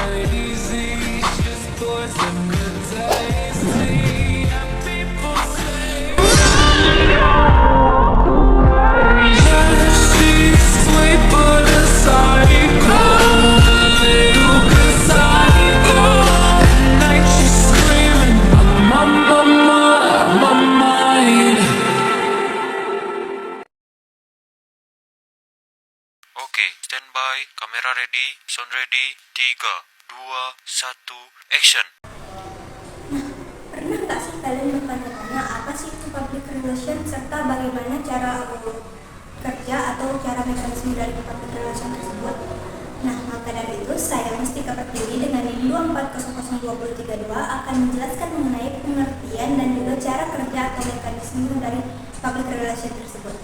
crazy. Just poison the tasty. And people say, she's sweet but a psycho. Little bit psycho. At night she's screaming, I'm on my mind. Oke, standby, kamera ready, sound ready, 3, 2, 1, action. Pernah nggak sih kalian bertanya-tanya apa sih itu public relation serta bagaimana cara kerja atau cara mekanisme dari public relation tersebut? Nah, maka dari itu saya Mustika Pertiwi dengan NIM 2400232 akan menjelaskan mengenai pengertian dan juga cara kerja atau mekanisme dari public relation tersebut.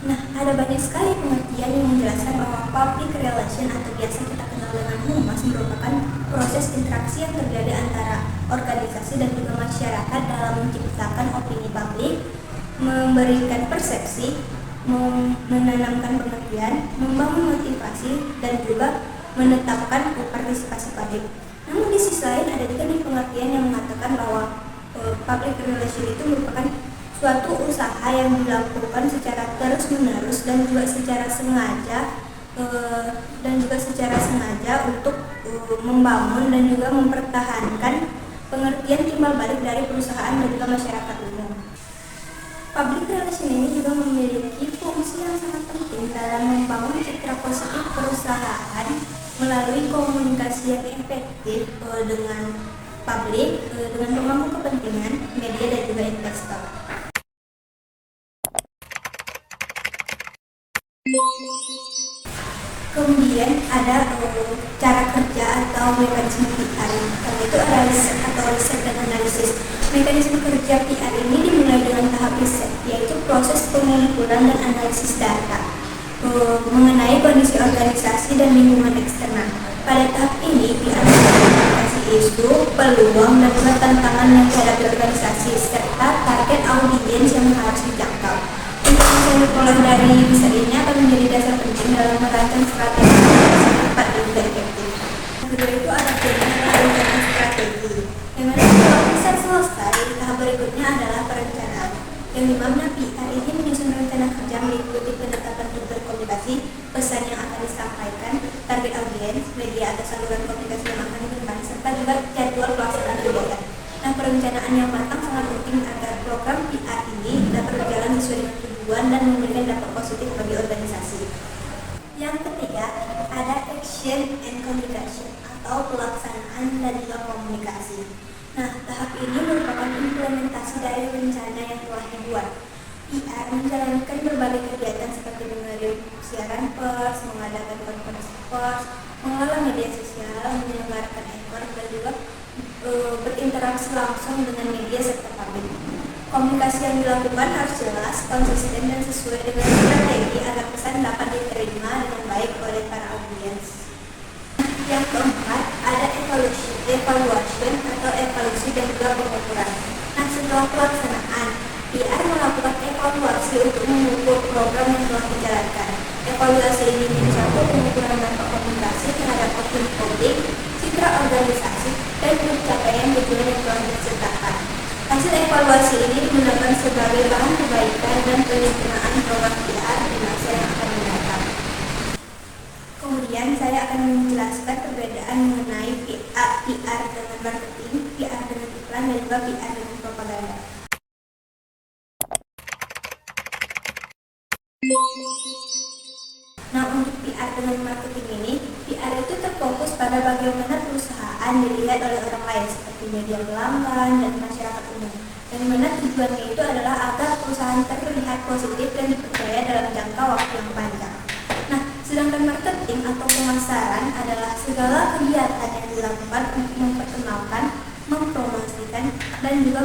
Nah, ada banyak sekali pengertian yang menjelaskan bahwa public relation atau biasa kita kenal dengan humas merupakan proses interaksi yang terjadi antara organisasi dan juga masyarakat dalam menciptakan opini publik, memberikan persepsi, menanamkan pengertian, membangun motivasi, dan juga menetapkan partisipasi publik. Namun di sisi lain ada juga nih pengertian yang mengatakan bahwa public relation itu merupakan suatu usaha yang dilakukan secara terus-menerus dan juga secara sengaja untuk membangun dan juga mempertahankan pengertian timbal balik dari perusahaan dan juga masyarakat umum. Public relation ini juga memiliki fungsi yang sangat penting dalam membangun citra positif perusahaan melalui komunikasi yang efektif dengan publik, dengan pemangku kepentingan, media dan juga investor. Kemudian ada cara kerja atau mekanisme PR. Yang itu ada riset atau riset dan analisis. Mekanisme kerja PR ini dimulai dengan tahap riset, yaitu proses pengumpulan dan analisis data mengenai kondisi organisasi dan lingkungan eksternal. Pada tahap ini, PR mengidentifikasi isu, peluang, dan juga tantangan yang dihadapi organisasi serta target audiens yang harus dijangkau. Informasi pola dari riset ini akan menjadi dasar penting dalam merancang strategi yang tepat dan juga efektif. Yang kedua itu ada perencanaan strategi. Dengan setelah riset selesai, tahap berikutnya adalah perencanaan. Yang dimana PR ini menyusun rencana kerja meliputi penetapan tujuan komunikasi, pesan yang akan disampaikan, target audiens, media atau saluran komunikasi yang akan digunakan, serta juga jadwal pelaksanaan kegiatan. Nah, perencanaan yang matang sangat penting agar program PR ini dapat berjalan sesuai dengan tujuan dan memberikan dampak positif bagi organisasi. Yang ketiga, ada action and communication atau pelaksanaan dan juga komunikasi. Nah, tahap ini merupakan implementasi dari rencana yang telah dibuat. PR menjalankan berbagai kegiatan seperti mengirim siaran pers, mengadakan konferensi pers, mengelola media sosial, menyelenggarakan ekor, dan juga berinteraksi langsung dengan media serta publik. Komunikasi yang dilakukan harus jelas, konsisten, dan sesuai dengan strategi agar pesan dapat diterima dengan baik oleh para audiens. Yang keempat, ada evaluation atau evaluasi dan juga pengukuran. Nah, setelah pelaksanaan, PR melakukan evaluasi untuk mengukur program yang telah dijalankan. Evaluasi ini mencakup pengukuran dampak komunikasi terhadap opini publik, citra organisasi, dan pencapaian tujuan yang telah ditetapkan. Hasil evaluasi ini digunakan sebagai bahan perbaikan dan penyempurnaan program PR di masa yang akan mendatang. Kemudian saya akan menjelaskan perbedaan mengenai PR dengan marketing, PR dengan iklan, dan juga PR dengan propaganda. Nah, untuk PR dengan marketing ini, PR itu terfokus pada bagaimana perusahaan dilihat oleh orang lain seperti media pelanggan dan masyarakat umum. Yang mana tujuannya itu adalah agar perusahaan terlihat positif dan dipercaya dalam jangka waktu yang panjang. Nah, sedangkan marketing atau pemasaran adalah segala kegiatan yang dilakukan untuk memperkenalkan, mempromosikan, dan juga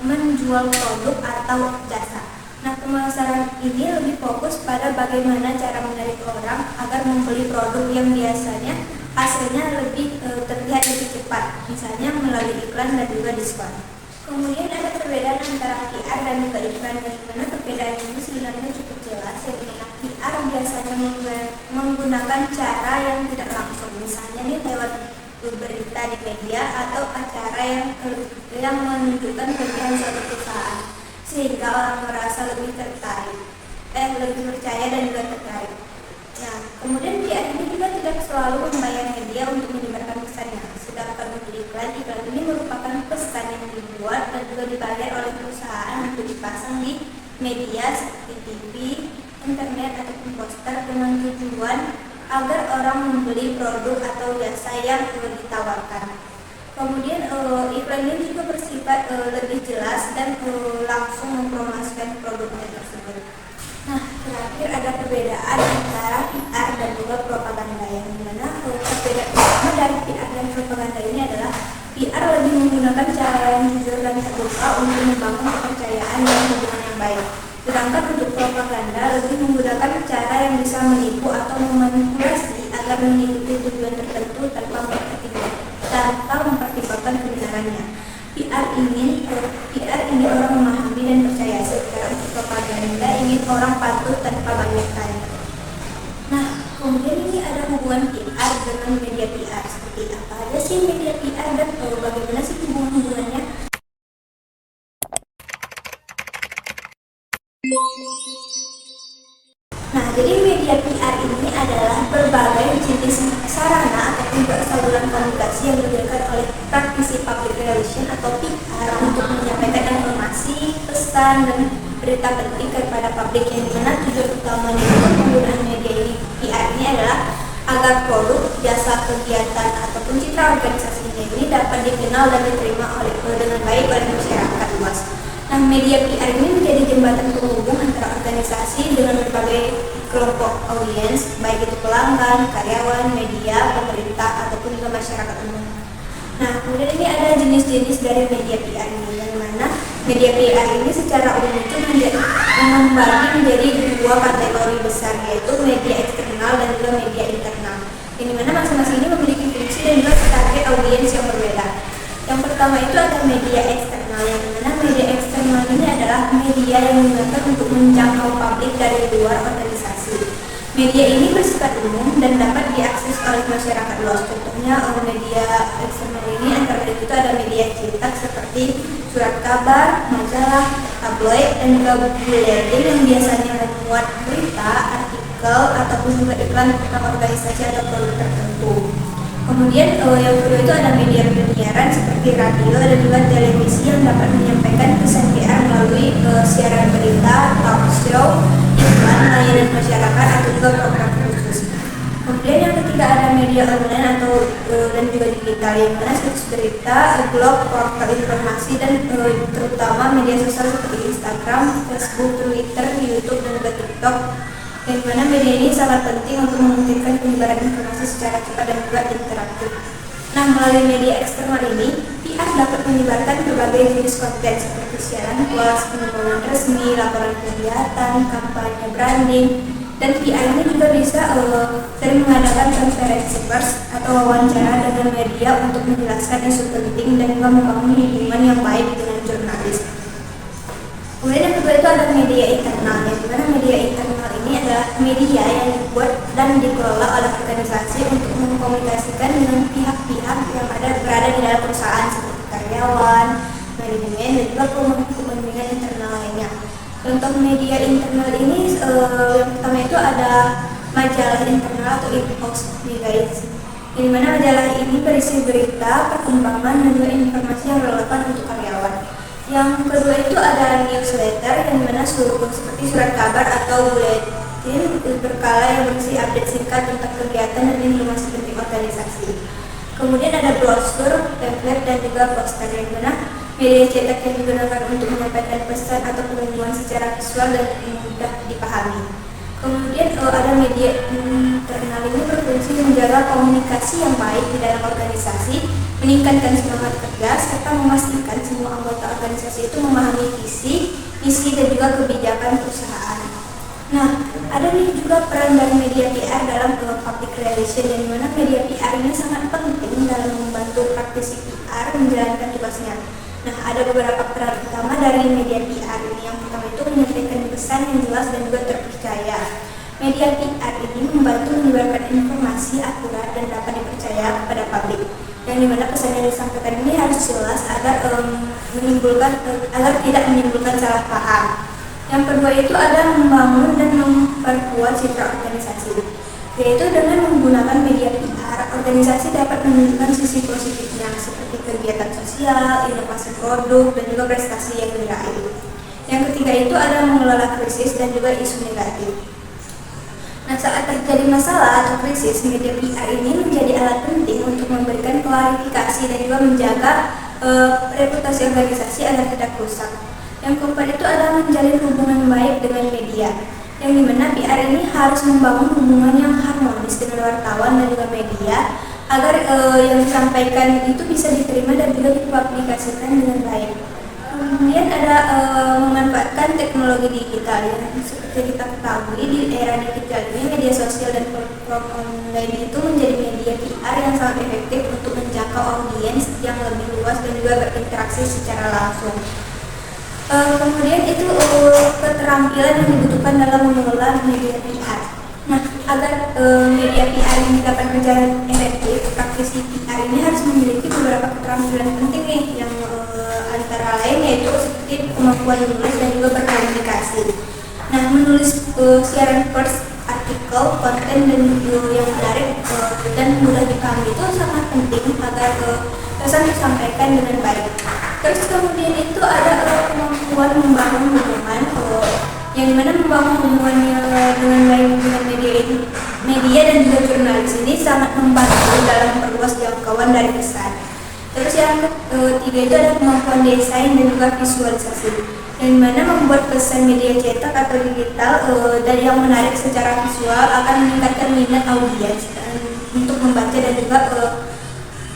menjual produk atau jasa. Nah, pemasaran ini lebih fokus pada bagaimana cara menarik orang agar membeli produk yang biasanya hasilnya lebih terlihat lebih cepat, misalnya melalui iklan dan juga diskon. Kemudian ada perbedaan antara antara PR dan juga iklan, dan dimana perbedaan ini sebenarnya cukup jelas. Yang dimana PR biasanya menggunakan cara yang tidak langsung, misalnya nih lewat berita di media atau acara yang menunjukkan kelebihan suatu perusahaan, sehingga orang merasa lebih tertarik, lebih percaya dan juga tertarik. Nah, kemudian PR ini juga tidak selalu membayar media untuk menyebarkan pesannya. Sedangkan untuk iklan ini merupakan pesan yang dibuat dan juga dibayar oleh perusahaan untuk dipasang di media seperti TV, internet ataupun poster dengan tujuan agar orang membeli produk atau jasa yang ditawarkan. Kemudian iklan ini juga bersifat lebih jelas dan langsung mempromosikan produknya tersebut. Nah, terakhir ada perbedaan antara PR dan juga propaganda, yang dimana perbedaan utama dari PR dan propaganda ini adalah PR lebih menggunakan cara yang jujur dan terbuka untuk membangun kepercayaan dan hubungan yang baik. Sedangkan untuk propaganda lebih menggunakan cara yang bisa menipu atau memanipulasi agar mengikuti tujuan tertentu tanpa mempertimbangkan kebenarannya. PR ini orang memahami dan percaya, sementara untuk propaganda ingin orang patuh tanpa banyak tanya. Nah, kemudian ini ada hubungan PR dengan media PR. Seperti apa aja sih media PR dan bagaimana sih hubungannya? Nah, jadi media PR ini adalah berbagai jenis sarana ataupun saluran komunikasi yang diberikan oleh praktisi public relation atau PR untuk menyampaikan informasi, pesan, dan berita penting kepada publik, yang dimana tujuan utamanya penggunaan media ini PR ini adalah agar produk, jasa, kegiatan, ataupun citra organisasinya ini dapat dikenal dan diterima dengan baik oleh masyarakat luas. Nah, media PR ini menjadi jembatan penghubung antara organisasi dengan berbagai kelompok audiens, baik itu pelanggan, karyawan, media, pemerintah, ataupun juga masyarakat umum. Nah, kemudian ini ada jenis-jenis dari media PR ini, yang mana media PR ini secara umum itu membagi menjadi dua kategori besar, yaitu media eksternal dan juga media internal. Yang mana masing-masing ini memiliki fungsi dan juga target audiens yang berbeda. Yang pertama itu ada media eksternal, yang mana media eksternal ini adalah media yang digunakan untuk menjangkau publik dari luar organisasi. Media ini bersifat umum dan dapat diakses oleh masyarakat luas. Contohnya media eksternal ini antara lain itu ada media cetak seperti surat kabar, majalah, tabloid, dan juga buletin yang biasanya memuat berita, artikel, ataupun juga iklan tentang organisasi atau produk tertentu. Kemudian yang kedua itu ada media penyiaran seperti radio dan juga televisi yang dapat menyampaikan pesan PR melalui siaran berita, talk show, iklan, layanan masyarakat, atau juga program khusus. Kemudian yang ketiga ada media online atau dan juga digital, yang mana situs berita, blog, portal informasi, dan terutama media sosial seperti Instagram, Facebook, Twitter, YouTube, dan juga TikTok. Yang mana media ini sangat penting untuk memungkinkan penyebaran informasi secara cepat dan juga interaktif. Nah, melalui media eksternal ini, PR dapat menyebarkan berbagai jenis konten seperti siaran pers, pengumuman resmi, laporan kegiatan, kampanye branding, dan PR ini juga bisa sering mengadakan konferensi pers atau wawancara dengan media untuk menjelaskan isu penting dan juga membangun hubungan yang baik dengan jurnalis. Kemudian yang kedua itu ada media internal, yang dimana media internal ini adalah media yang dibuat dan dikelola oleh organisasi untuk mengkomunikasikan dengan pihak-pihak yang berada di dalam perusahaan seperti karyawan, manajemen, dan juga kepentingan internal lainnya. Contoh media internal ini yang pertama itu ada majalah internal atau in-house nih guys. Yang dimana majalah ini berisi berita, perkembangan, dan juga informasi yang relevan untuk karyawan. Yang kedua itu ada newsletter, yang dimana seperti surat kabar atau buletin berkala yang berisi update singkat tentang kegiatan dan informasi penting organisasi. Kemudian ada brosur, pamflet, dan juga poster, yang dimana media cetak yang digunakan untuk menyampaikan pesan atau pengumuman secara visual dan mudah dipahami. Kemudian ada media internal ini berfungsi menjaga komunikasi yang baik di dalam organisasi, meningkatkan semangat kerja, serta memastikan semua anggota organisasi itu memahami visi, misi, dan juga kebijakan perusahaan. Nah, ada nih juga peran dari media PR dalam public relation, yang dimana media PR ini sangat penting dalam membantu praktisi PR menjalankan tugasnya. Nah, ada beberapa peran utama dari media PR mana pesan yang disampaikan ini harus jelas agar tidak menimbulkan salah paham. Yang kedua itu ada membangun dan memperkuat citra organisasi, yaitu dengan menggunakan media PR, organisasi dapat menunjukkan sisi positifnya seperti kegiatan sosial, inovasi produk, dan juga prestasi yang diraih. Yang ketiga itu ada mengelola krisis dan juga isu negatif. Nah, saat terjadi masalah atau krisis, media PR ini menjadi alat penting untuk memberikan klarifikasi dan juga menjaga reputasi organisasi agar tidak rusak. Yang keempat itu adalah menjalin hubungan baik dengan media, yang dimana PR ini harus membangun hubungan yang harmonis dengan wartawan dan juga media agar yang disampaikan itu bisa diterima dan juga dipublikasikan dengan baik. Kemudian ada memanfaatkan teknologi digital yang seperti kita ketahui di era digital ini media sosial dan platform online itu menjadi media PR yang sangat efektif untuk menjangkau audiens yang lebih luas dan juga berinteraksi secara langsung. Kemudian itu keterampilan yang dibutuhkan dalam mengelola media PR. Nah, agar media PR ini dapat berjalan efektif, praktisi PR ini harus memiliki beberapa keterampilan penting nih, yang antara lain yaitu seperti kemampuan menulis dan juga berkomunikasi. Nah, menulis siaran pers, artikel, konten dan video yang menarik dan mudah dipahami itu sangat penting agar pesan disampaikan dengan baik. Terus kemudian itu ada kemampuan membangun hubungan, yang dimana membangun hubungannya dengan baik dengan media dan juga jurnalis ini sangat membantu dalam memperluas jangkauan dari pesan. Terus yang ketiga itu ada kemampuan desain dan juga visualisasi, yang dimana membuat pesan media cetak atau digital dan yang menarik secara visual akan meningkatkan minat audiens untuk membaca dan juga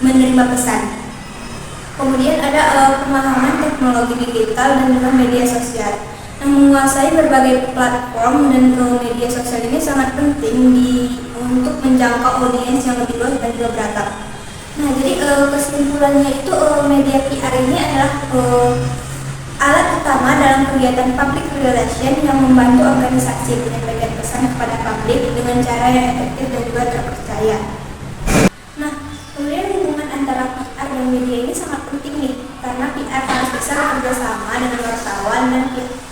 menerima pesan. Kemudian ada pemahaman teknologi digital dan juga media sosial. Yang menguasai berbagai platform dan media sosial ini sangat penting untuk menjangkau audiens yang lebih luas dan juga beragam. Nah, jadi kesimpulannya itu media PR ini adalah alat utama dalam kegiatan public relation yang membantu organisasi menyampaikan pesan kepada publik dengan cara yang efektif dan juga terpercaya. Nah, kemudian hubungan antara PR dan media ini sangat penting nih, karena PR harus bisa bekerjasama dengan wartawan dan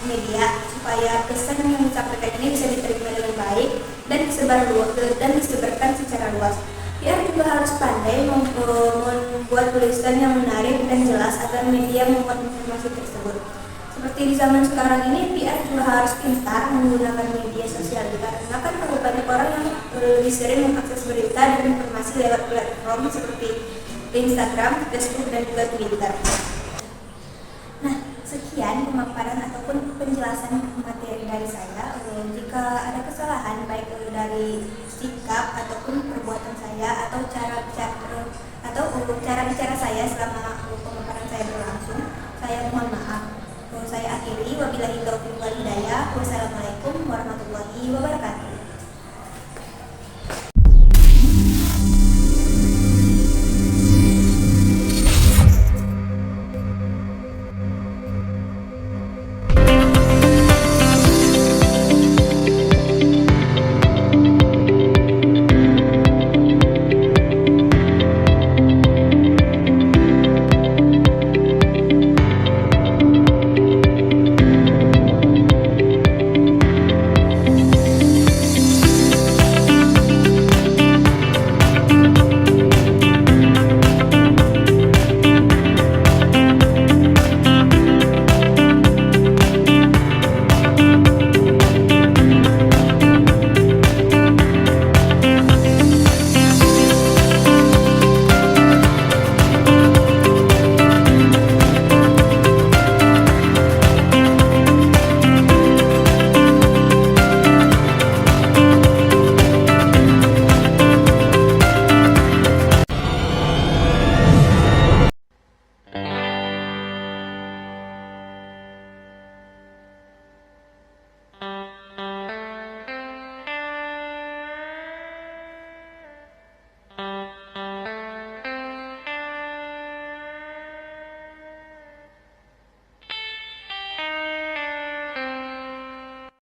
media supaya pesan yang disampaikan ini bisa diterima dengan baik dan disebarkan secara luas. PR juga harus pandai membuat tulisan yang menarik dan jelas agar media memuat informasi tersebut. Seperti di zaman sekarang ini, PR juga harus pintar menggunakan media sosial, karena kan banyak orang yang lebih sering mengakses berita dan informasi lewat platform seperti Instagram, Facebook, dan juga Twitter. Nah, sekian pemaparan ataupun penjelasan materi dari saya. Jika ada kesalahan baik dari sikap ataupun perbuatan saya atau cara bicara saya selama pemaparan saya berlangsung, saya mohon maaf. Saya akhiri, wabillahi taufiq wal hidayah. Wassalamualaikum warahmatullahi wabarakatuh.